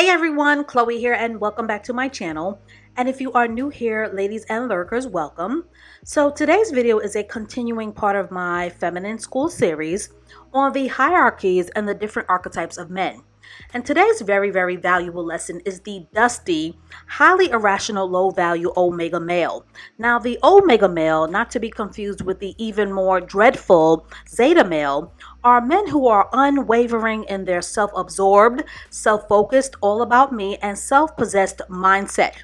Hey everyone, Chloe here, and welcome back to my channel. And if you are new here, ladies and lurkers, welcome. So today's video is a continuing part of my Feminine School series on the hierarchies and the different archetypes of men. And today's very valuable lesson is the dusty, highly irrational, low-value Omega male. Now, the Omega male, not to be confused with the even more dreadful Zeta male, are men who are unwavering in their self-absorbed, self-focused, all about me, and self-possessed mindset.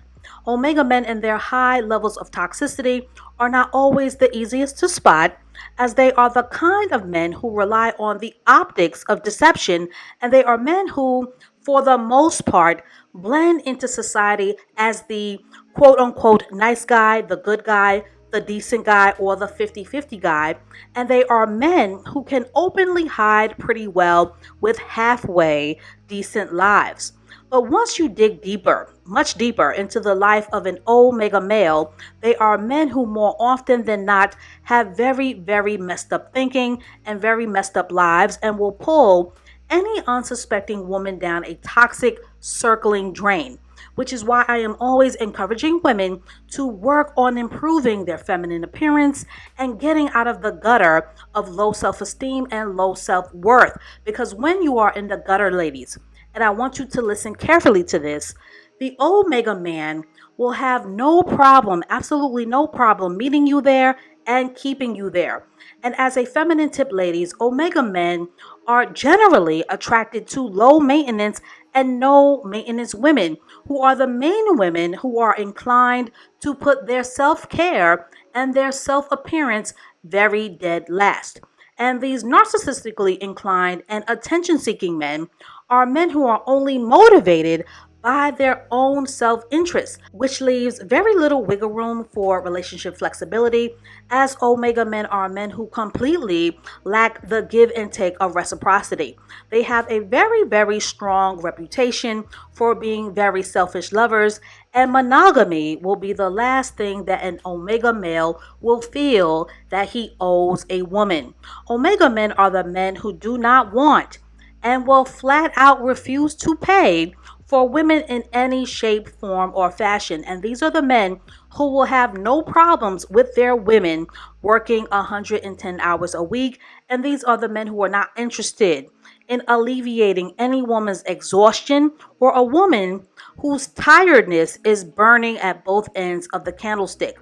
Omega men and their high levels of toxicity are not always the easiest to spot, as they are the kind of men who rely on the optics of deception, and they are men who, for the most part, blend into society as the quote-unquote nice guy, the good guy, the decent guy, or the 50-50 guy, and they are men who can openly hide pretty well with halfway decent lives. But once you dig deeper, much deeper into the life of an Omega male, they are men who more often than not have very messed up thinking and very messed up lives, and will pull any unsuspecting woman down a toxic circling drain, which is why I am always encouraging women to work on improving their feminine appearance and getting out of the gutter of low self-esteem and low self-worth. Because when you are in the gutter, ladies, and I want you to listen carefully to this, the Omega man will have no problem, absolutely no problem, meeting you there and keeping you there. And as a feminine tip, ladies, Omega men are generally attracted to low maintenance and no maintenance women, who are the main women who are inclined to put their self-care and their self-appearance very dead last. And these narcissistically inclined and attention-seeking men are men who are only motivated by their own self-interest, which leaves very little wiggle room for relationship flexibility, as Omega men are men who completely lack the give and take of reciprocity. They have a very strong reputation for being very selfish lovers, and monogamy will be the last thing that an Omega male will feel that he owes a woman. Omega men are the men who do not want and will flat out refuse to pay for women in any shape, form, or fashion. And these are the men who will have no problems with their women working 110 hours a week. And these are the men who are not interested in alleviating any woman's exhaustion, or a woman whose tiredness is burning at both ends of the candlestick.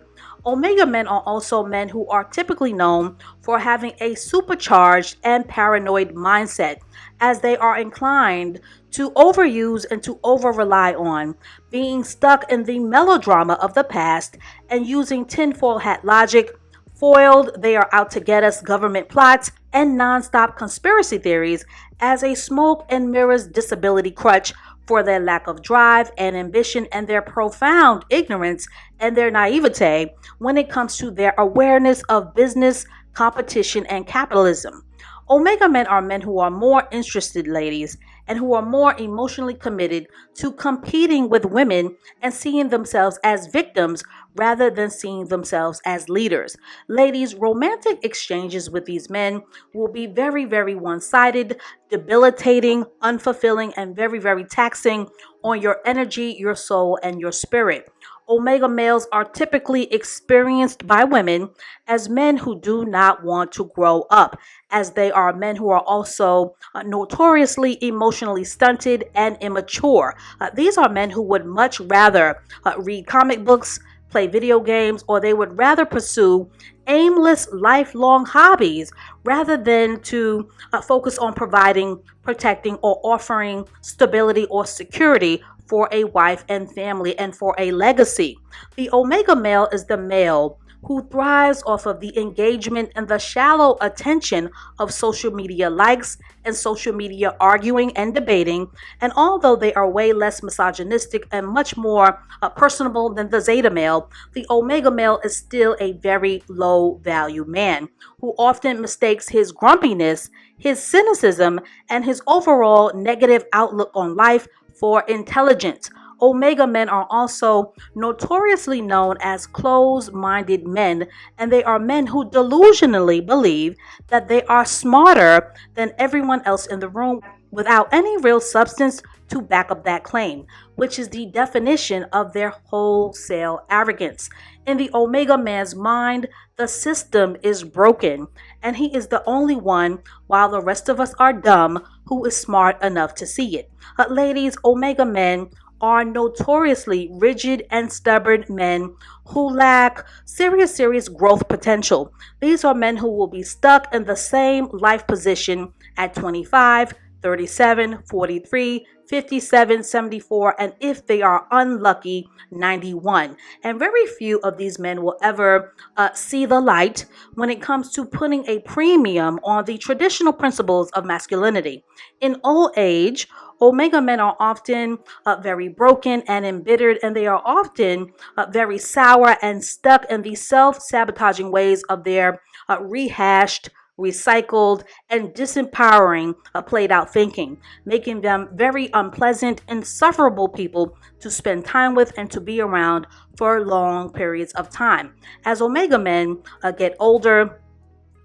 Omega men are also men who are typically known for having a supercharged and paranoid mindset, as they are inclined to overuse and to over-rely on being stuck in the melodrama of the past and using tinfoil hat logic, foiled they are out to get us government plots, and nonstop conspiracy theories as a smoke and mirrors disability crutch for their lack of drive and ambition and their profound ignorance and their naivete when it comes to their awareness of business, competition, and capitalism. Omega men are men who are more interested, ladies, and who are more emotionally committed to competing with women and seeing themselves as victims rather than seeing themselves as leaders. Ladies, romantic exchanges with these men will be very one-sided, debilitating, unfulfilling, and very taxing on your energy, your soul, and your spirit. Omega males are typically experienced by women as men who do not want to grow up, as they are men who are also notoriously emotionally stunted and immature. These are men who would much rather read comic books, play video games, or they would rather pursue aimless lifelong hobbies rather than to focus on providing, protecting, or offering stability or security for a wife and family and for a legacy. The Omega male is the male who thrives off of the engagement and the shallow attention of social media likes and social media arguing and debating. And although they are way less misogynistic and much more personable than the Zeta male, the Omega male is still a very low value man who often mistakes his grumpiness, his cynicism, and his overall negative outlook on life for intelligence. Omega men are also notoriously known as closed-minded men, and they are men who delusionally believe that they are smarter than everyone else in the room, without any real substance to back up that claim, which is the definition of their wholesale arrogance. In the Omega man's mind, the system is broken, and he is the only one, while the rest of us are dumb, who is smart enough to see it. Ladies, Omega men are notoriously rigid and stubborn men who lack serious growth potential. These are men who will be stuck in the same life position at 25, 37, 43, 57, 74, and if they are unlucky, 91. And very few of these men will ever see the light when it comes to putting a premium on the traditional principles of masculinity. In old age, Omega men are often very broken and embittered, and they are often very sour and stuck in the self sabotaging ways of their rehashed, recycled, and disempowering played out thinking, making them very unpleasant, insufferable people to spend time with and to be around for long periods of time. As Omega men get older,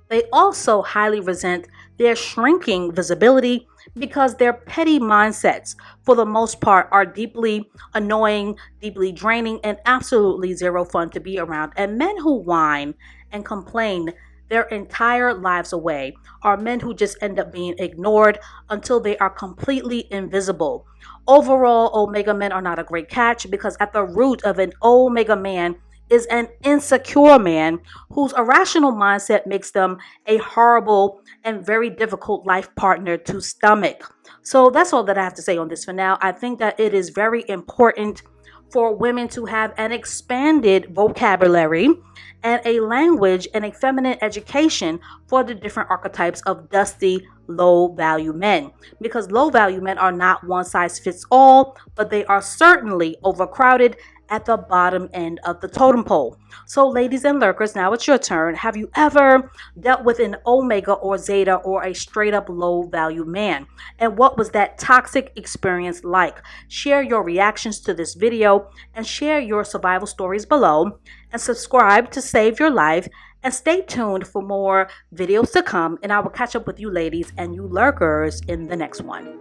they also highly resent their shrinking visibility because their petty mindsets, for the most part, are deeply annoying, deeply draining, and absolutely zero fun to be around. And men who whine and complain their entire lives away are men who just end up being ignored until they are completely invisible. Overall, Omega men are not a great catch because at the root of an Omega man is an insecure man whose irrational mindset makes them a horrible and very difficult life partner to stomach. So that's all that I have to say on this for now. I think that it is very important for women to have an expanded vocabulary and a language and a feminine education for the different archetypes of dusty, low value men. Because low value men are not one size fits all, but they are certainly overcrowded at the bottom end of the totem pole. So, ladies and lurkers, now it's your turn. Have you ever dealt with an Omega or Zeta or a straight up low value man? And what was that toxic experience like? Share your reactions to this video and share your survival stories below. And subscribe to save your life. And stay tuned for more videos to come. And I will catch up with you ladies and you lurkers in the next one.